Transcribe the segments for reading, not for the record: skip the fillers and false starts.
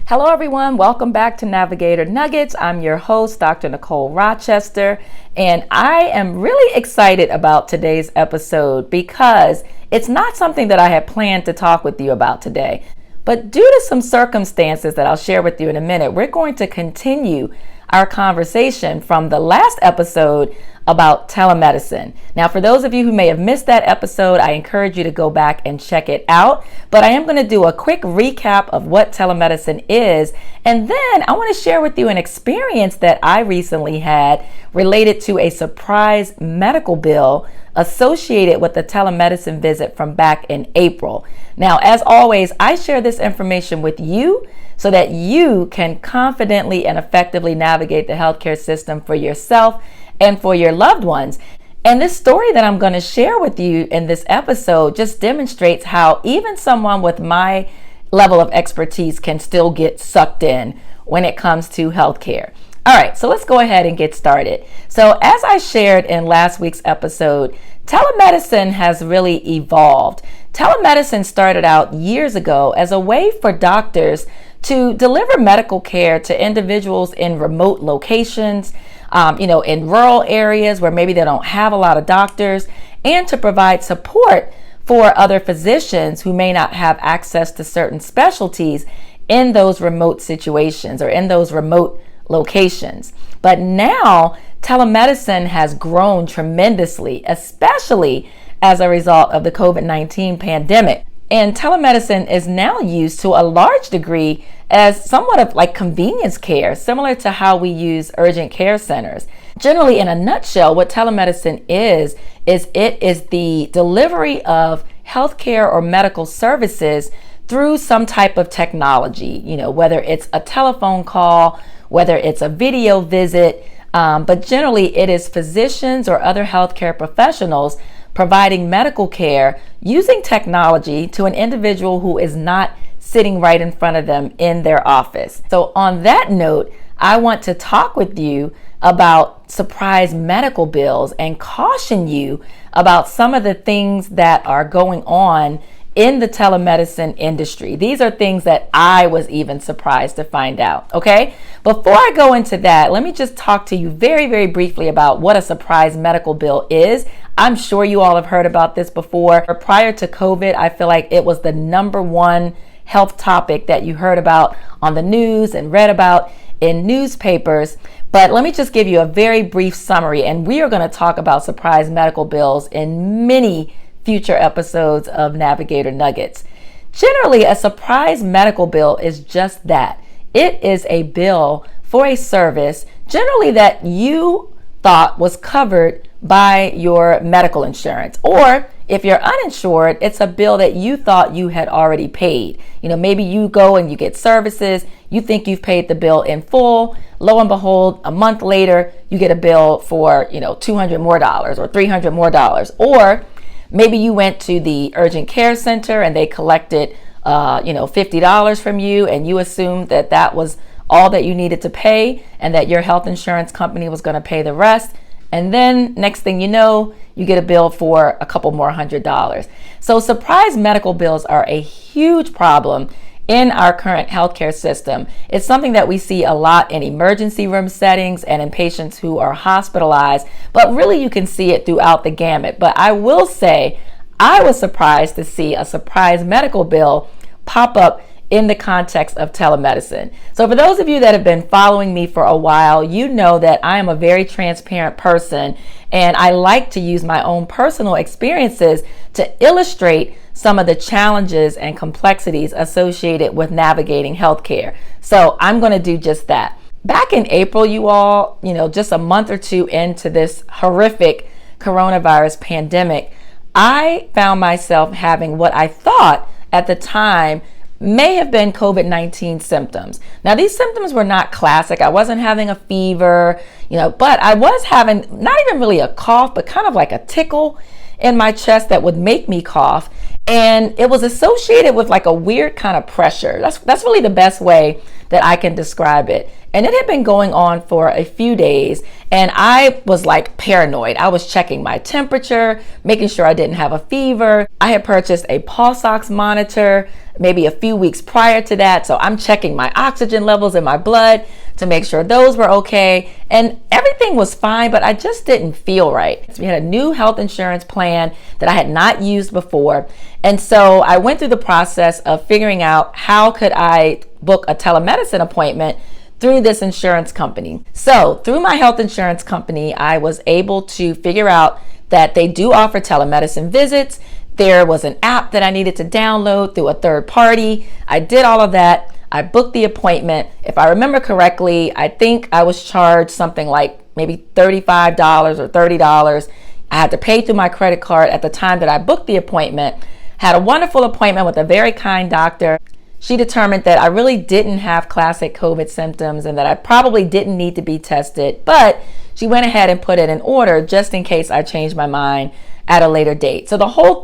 Hello everyone, welcome back to Navigator Nuggets. I'm your host, Dr. Nicole Rochester, and I am really excited about today's episode because it's not something that I had planned to talk with you about today. But due to some circumstances that I'll share with you in a minute, we're going to continue our conversation from the last episode about telemedicine. Now, for those of you who may have missed that episode, I encourage you to go back and check it out. But I am going to do a quick recap of what telemedicine is. And then I want to share with you an experience that I recently had related to a surprise medical bill associated with the telemedicine visit from back in April. Now, as always, I share this information with you so that you can confidently and effectively navigate the healthcare system for yourself and for your loved ones. And this story that I'm going to share with you in this episode just demonstrates how even someone with my level of expertise can still get sucked in when it comes to healthcare. All right, so let's go ahead and get started. So as I shared in last week's episode, telemedicine has really evolved. Telemedicine started out years ago as a way for doctors to deliver medical care to individuals in remote locations, in rural areas where maybe they don't have a lot of doctors, and to provide support for other physicians who may not have access to certain specialties in those remote situations or in those remote locations. But now telemedicine has grown tremendously, especially as a result of the COVID-19 pandemic. And telemedicine is now used to a large degree as somewhat of like convenience care, similar to how we use urgent care centers. Generally, in a nutshell, what telemedicine is it is the delivery of healthcare or medical services through some type of technology, whether it's a telephone call, whether it's a video visit, but generally it is physicians or other healthcare professionals providing medical care using technology to an individual who is not sitting right in front of them in their office. So on that note, I want to talk with you about surprise medical bills and caution you about some of the things that are going on in the telemedicine industry. These are things that I was even surprised to find out, okay? Before I go into that, let me just talk to you very, very briefly about what a surprise medical bill is. I'm sure you all have heard about this before. Prior to COVID, I feel like it was the number one health topic that you heard about on the news and read about in newspapers. But let me just give you a very brief summary, and we are going to talk about surprise medical bills in many future episodes of Navigator Nuggets. Generally, a surprise medical bill is just that. It is a bill for a service, generally that you thought was covered by your medical insurance. Or if you're uninsured, it's a bill that you thought you had already paid. Maybe you go and you get services, you think you've paid the bill in full. Lo and behold, a month later, you get a bill for, $200 more or $300 more. Or maybe you went to the urgent care center and they collected, $50 from you, and you assumed that that was all that you needed to pay and that your health insurance company was going to pay the rest. And then next thing you know, you get a bill for a couple more $100. So surprise medical bills are a huge problem in our current healthcare system. It's something that we see a lot in emergency room settings and in patients who are hospitalized, but really you can see it throughout the gamut. But I will say, I was surprised to see a surprise medical bill pop up in the context of telemedicine. So for those of you that have been following me for a while, you know that I am a very transparent person, and I like to use my own personal experiences to illustrate some of the challenges and complexities associated with navigating healthcare. So I'm going to do just that. Back in April, you all, just a month or two into this horrific coronavirus pandemic, I found myself having what I thought at the time may have been COVID-19 symptoms. Now, these symptoms were not classic. I wasn't having a fever, but I was having not even really a cough, but kind of like a tickle in my chest that would make me cough. And it was associated with like a weird kind of pressure. That's really the best way that I can describe it. And it had been going on for a few days, and I was like paranoid. I was checking my temperature, making sure I didn't have a fever. I had purchased a pulse ox monitor maybe a few weeks prior to that, so I'm checking my oxygen levels in my blood to make sure those were okay, and everything was fine, but I just didn't feel right. So we had a new health insurance plan that I had not used before, and so I went through the process of figuring out how could I book a telemedicine appointment through this insurance company. So through my health insurance company, I was able to figure out that they do offer telemedicine visits. There was an app that I needed to download through a third party. I did all of that. I booked the appointment. If I remember correctly, I think I was charged something like maybe $35 or $30. I had to pay through my credit card at the time that I booked the appointment. Had a wonderful appointment with a very kind doctor. She determined that I really didn't have classic COVID symptoms and that I probably didn't need to be tested, but she went ahead and put it in order just in case I changed my mind at a later date. So the whole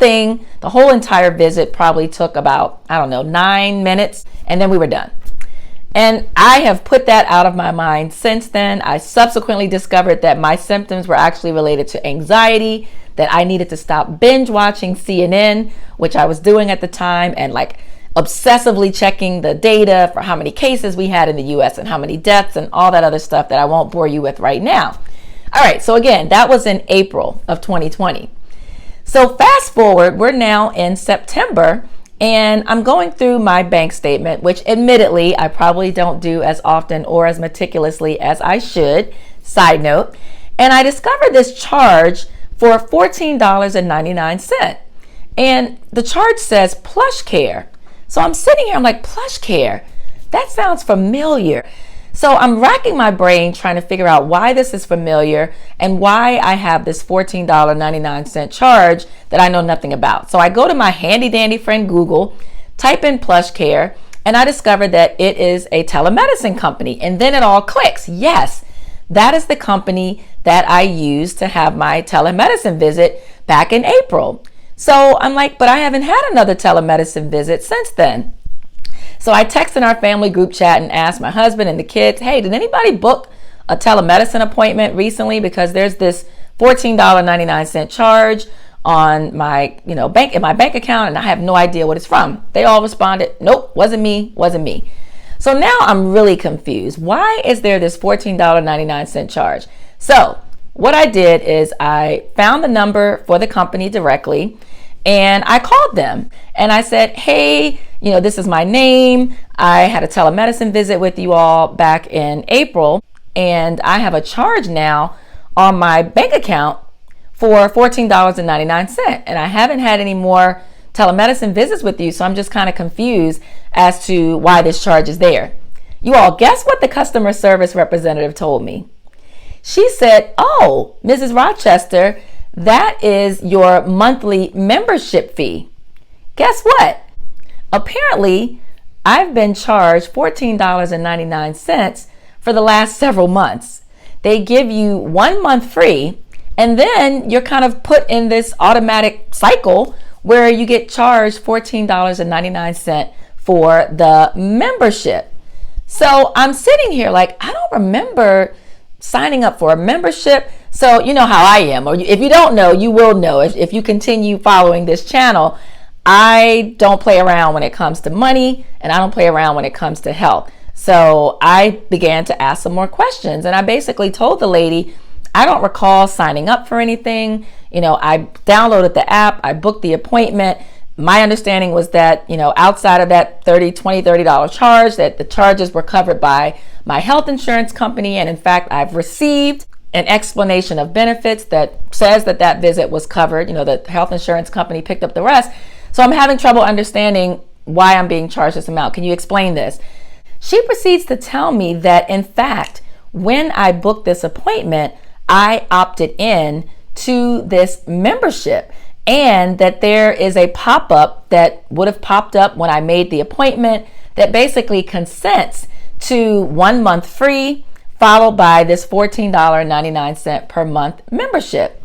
entire visit probably took about, 9 minutes, and then we were done. And I have put that out of my mind since then. I subsequently discovered that my symptoms were actually related to anxiety, that I needed to stop binge watching CNN, which I was doing at the time, and like obsessively checking the data for how many cases we had in the US and how many deaths and all that other stuff that I won't bore you with right now. All right, so again, that was in April of 2020. So fast forward, we're now in September, and I'm going through my bank statement, which admittedly I probably don't do as often or as meticulously as I should, side note, and I discovered this charge for $14.99. And the charge says Plush Care. So I'm sitting here, I'm like, Plush Care, that sounds familiar. So I'm racking my brain trying to figure out why this is familiar and why I have this $14.99 charge that I know nothing about. So I go to my handy dandy friend Google, type in Plush Care, and I discover that it is a telemedicine company. And then it all clicks. Yes, that is the company that I used to have my telemedicine visit back in April. So I'm like, but I haven't had another telemedicine visit since then. So I texted our family group chat and asked my husband and the kids, hey, did anybody book a telemedicine appointment recently? Because there's this $14.99 charge on my, bank in my bank account, and I have no idea what it's from. They all responded, nope, wasn't me. So now I'm really confused. Why is there this $14.99 charge? So what I did is I found the number for the company directly, and I called them and I said, hey, this is my name. I had a telemedicine visit with you all back in April, and I have a charge now on my bank account for $14.99. And I haven't had any more telemedicine visits with you, so I'm just kind of confused as to why this charge is there. You all, guess what the customer service representative told me? She said, oh, Mrs. Rochester, that is your monthly membership fee. Guess what? Apparently, I've been charged $14.99 for the last several months. They give you 1 month free, and then you're kind of put in this automatic cycle where you get charged $14.99 for the membership. So I'm sitting here like, I don't remember signing up for a membership. So you know how I am, or if you don't know, you will know if you continue following this channel. I don't play around when it comes to money, and I don't play around when it comes to health. So I began to ask some more questions, and I basically told the lady, I don't recall signing up for anything. I downloaded the app, I booked the appointment. My understanding was that, outside of that $30 charge, that the charges were covered by my health insurance company. And in fact, I've received an explanation of benefits that says that that visit was covered. The health insurance company picked up the rest. So I'm having trouble understanding why I'm being charged this amount. Can you explain this? She proceeds to tell me that, in fact, when I booked this appointment, I opted in to this membership, and that there is a pop-up that would have popped up when I made the appointment that basically consents to 1 month free, followed by this $14.99 per month membership.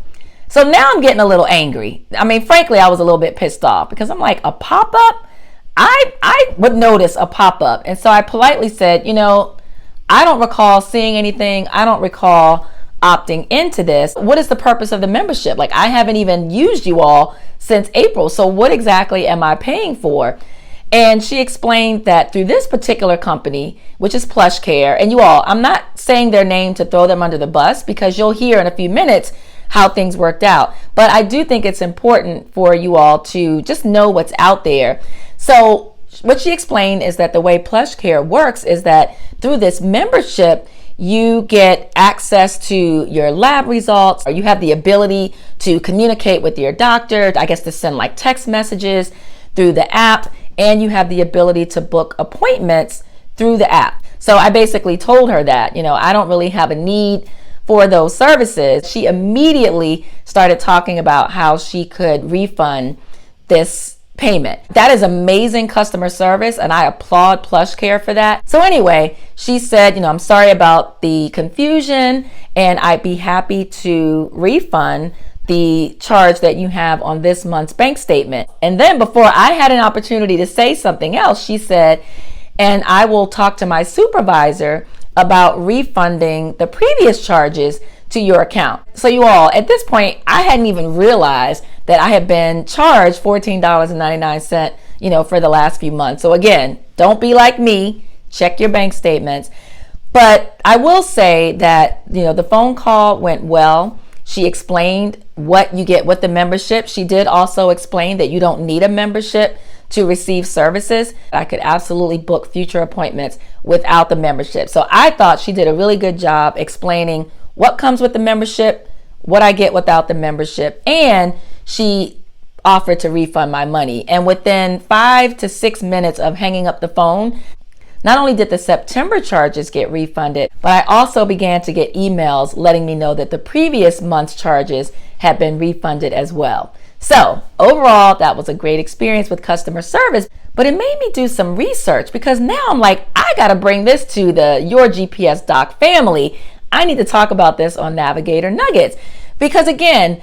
So now I'm getting a little angry. I mean, frankly, I was a little bit pissed off because I'm like, a pop-up? I would notice a pop-up. And so I politely said, I don't recall seeing anything. I don't recall opting into this. What is the purpose of the membership? Like, I haven't even used you all since April. So what exactly am I paying for? And she explained that through this particular company, which is Plush Care, and you all, I'm not saying their name to throw them under the bus because you'll hear in a few minutes how things worked out. But I do think it's important for you all to just know what's out there. So what she explained is that the way Plush Care works is that through this membership, you get access to your lab results, or you have the ability to communicate with your doctor, I guess to send like text messages through the app, and you have the ability to book appointments through the app. So I basically told her that, I don't really have a need for those services. She immediately started talking about how she could refund this payment. That is amazing customer service, and I applaud Plush Care for that. So anyway, she said, I'm sorry about the confusion, and I'd be happy to refund the charge that you have on this month's bank statement. And then before I had an opportunity to say something else, she said, and I will talk to my supervisor about refunding the previous charges to your account. So you all, at this point, I hadn't even realized that I had been charged $14.99, for the last few months. So again, don't be like me, check your bank statements. But I will say that, the phone call went well. She explained what you get with the membership. She did also explain that you don't need a membership to receive services. I could absolutely book future appointments without the membership. So I thought she did a really good job explaining what comes with the membership, what I get without the membership, and she offered to refund my money. And within 5 to 6 minutes of hanging up the phone, not only did the September charges get refunded, but I also began to get emails letting me know that the previous month's charges had been refunded as well. So overall, that was a great experience with customer service, but it made me do some research because now I'm like, I got to bring this to the Your GPS Doc family. I need to talk about this on Navigator Nuggets because again,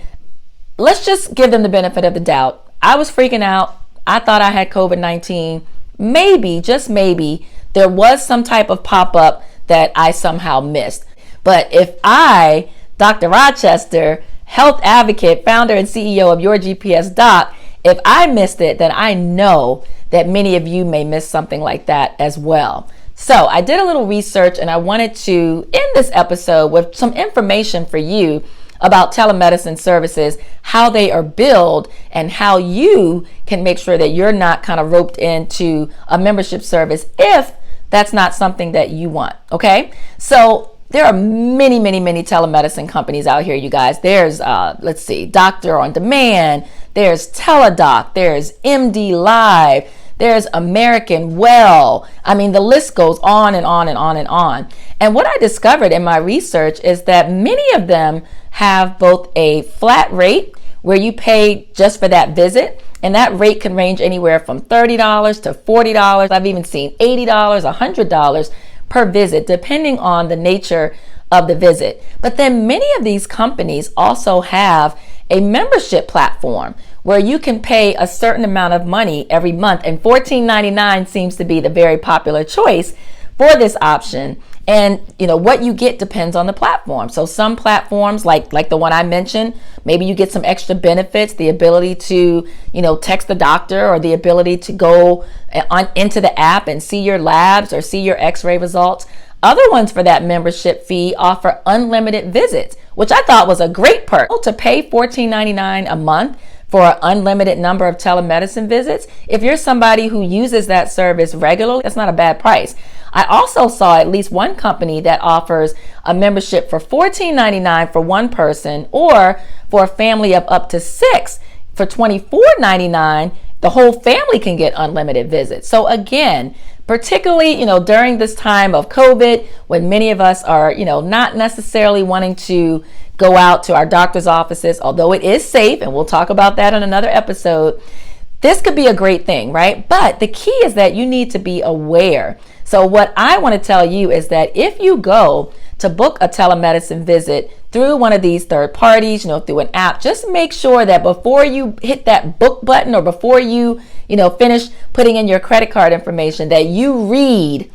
let's just give them the benefit of the doubt. I was freaking out. I thought I had COVID-19. Maybe, just maybe, there was some type of pop-up that I somehow missed. But if I, Dr. Rochester, health advocate, founder and CEO of Your GPS Doc, if I missed it, then I know that many of you may miss something like that as well. So I did a little research and I wanted to end this episode with some information for you about telemedicine services, how they are billed, and how you can make sure that you're not kind of roped into a membership service if that's not something that you want, okay? So there are many, many, many telemedicine companies out here, you guys. There's, Doctor on Demand, there's Teledoc, there's MD Live, there's American Well. I mean, the list goes on and on and on and on. And what I discovered in my research is that many of them have both a flat rate where you pay just for that visit, and that rate can range anywhere from $30 to $40. I've even seen $80, $100 per visit, depending on the nature of the visit. But then many of these companies also have a membership platform where you can pay a certain amount of money every month, and $14.99 seems to be the very popular choice for this option. And what you get depends on the platform. So some platforms like the one I mentioned, maybe you get some extra benefits, the ability to text the doctor, or the ability to go into the app and see your labs or see your x-ray results. Other ones for that membership fee offer unlimited visits, which I thought was a great perk. To pay $14.99 a month for an unlimited number of telemedicine visits, if you're somebody who uses that service regularly, that's not a bad price. I also saw at least one company that offers a membership for $14.99 for one person, or for a family of up to 6 for $24.99, the whole family can get unlimited visits. So again, particularly, during this time of COVID, when many of us are, not necessarily wanting to go out to our doctor's offices, although it is safe, and we'll talk about that in another episode, this could be a great thing, right? But the key is that you need to be aware. So what I want to tell you is that if you go to book a telemedicine visit through one of these third parties, through an app, just make sure that before you hit that book button or before you, finish putting in your credit card information, that you read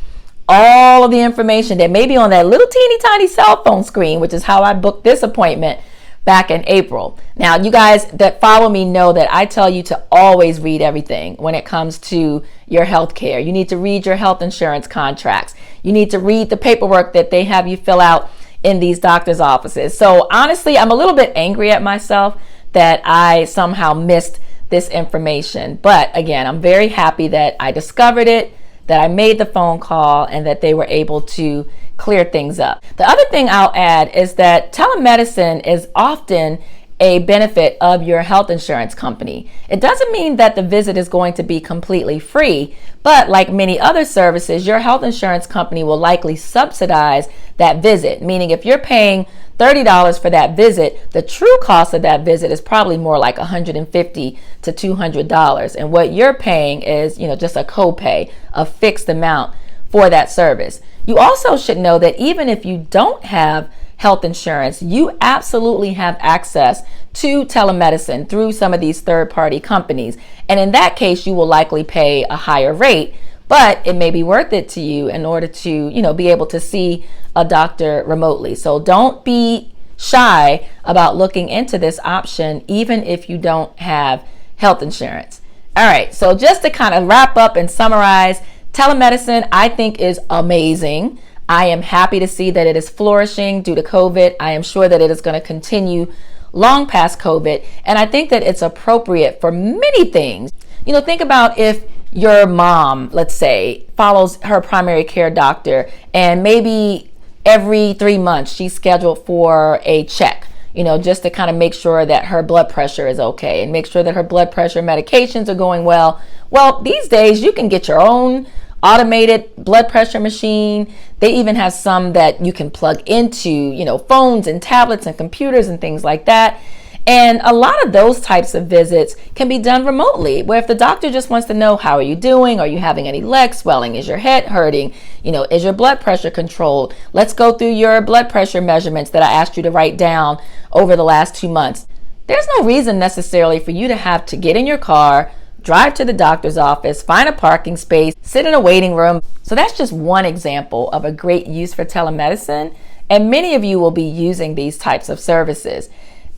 all of the information that may be on that little teeny tiny cell phone screen, which is how I booked this appointment back in April. Now, you guys that follow me know that I tell you to always read everything when it comes to your health care. You need to read your health insurance contracts. You need to read the paperwork that they have you fill out in these doctor's offices. So honestly, I'm a little bit angry at myself that I somehow missed this information. But again, I'm very happy that I discovered it, that I made the phone call, and that they were able to clear things up. The other thing I'll add is that telemedicine is often a benefit of your health insurance company. It doesn't mean that the visit is going to be completely free, but like many other services, your health insurance company will likely subsidize that visit, meaning if you're paying $30 for that visit, the true cost of that visit is probably more like $150 to $200. And what you're paying is, just a copay, a fixed amount for that service. You also should know that even if you don't have health insurance, you absolutely have access to telemedicine through some of these third-party companies. And in that case, you will likely pay a higher rate, but it may be worth it to you in order to, be able to see a doctor remotely. So don't be shy about looking into this option, even if you don't have health insurance. All right, so just to kind of wrap up and summarize, telemedicine, I think, is amazing. I am happy to see that it is flourishing due to COVID. I am sure that it is going to continue long past COVID. And I think that it's appropriate for many things. Think about if your mom, let's say, follows her primary care doctor, and maybe every 3 months she's scheduled for a check, just to kind of make sure that her blood pressure is okay and make sure that her blood pressure medications are going well. Well, these days you can get your own automated blood pressure machine. They even have some that you can plug into, phones and tablets and computers and things like that. And a lot of those types of visits can be done remotely, where if the doctor just wants to know, how are you doing? Are you having any leg swelling? Is your head hurting? Is your blood pressure controlled? Let's go through your blood pressure measurements that I asked you to write down over the last 2 months. There's no reason necessarily for you to have to get in your car, drive to the doctor's office, find a parking space, sit in a waiting room. So that's just one example of a great use for telemedicine. And many of you will be using these types of services.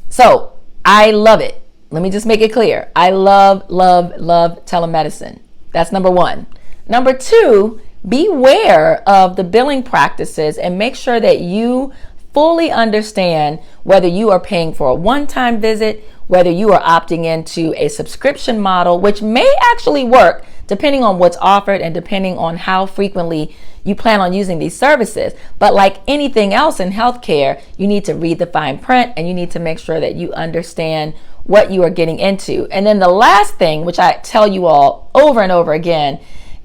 So I love it. Let me just make it clear. I love telemedicine. That's number one. Number two, beware of the billing practices and make sure that you fully understand whether you are paying for a one-time visit, whether you are opting into a subscription model, which may actually work depending on what's offered and depending on how frequently you plan on using these services. But like anything else in healthcare, you need to read the fine print and you need to make sure that you understand what you are getting into. And then the last thing, which I tell you all over and over again,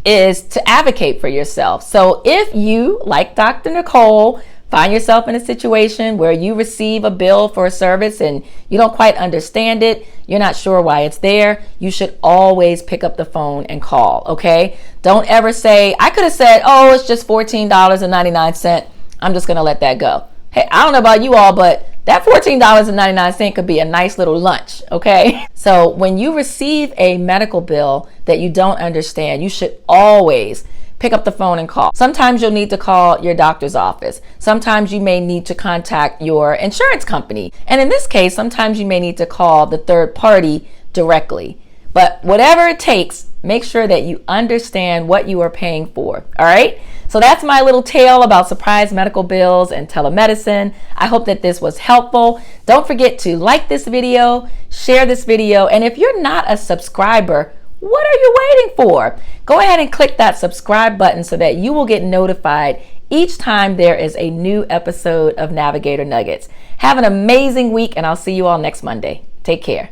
is to advocate for yourself. So if you, like Dr. Nicole, find yourself in a situation where you receive a bill for a service and you don't quite understand it, you're not sure why it's there, you should always pick up the phone and call, okay? Don't ever say, I could have said, oh, it's just $14.99. I'm just going to let that go. Hey, I don't know about you all, but that $14.99 could be a nice little lunch, okay? So when you receive a medical bill that you don't understand, you should always pick up the phone and call. Sometimes you'll need to call your doctor's office. Sometimes you may need to contact your insurance company. And in this case, sometimes you may need to call the third party directly. But whatever it takes, make sure that you understand what you are paying for. All right? So that's my little tale about surprise medical bills and telemedicine. I hope that this was helpful. Don't forget to like this video, share this video, and if you're not a subscriber, what are you waiting for? Go ahead and click that subscribe button so that you will get notified each time there is a new episode of Navigator Nuggets. Have an amazing week, and I'll see you all next Monday. Take care.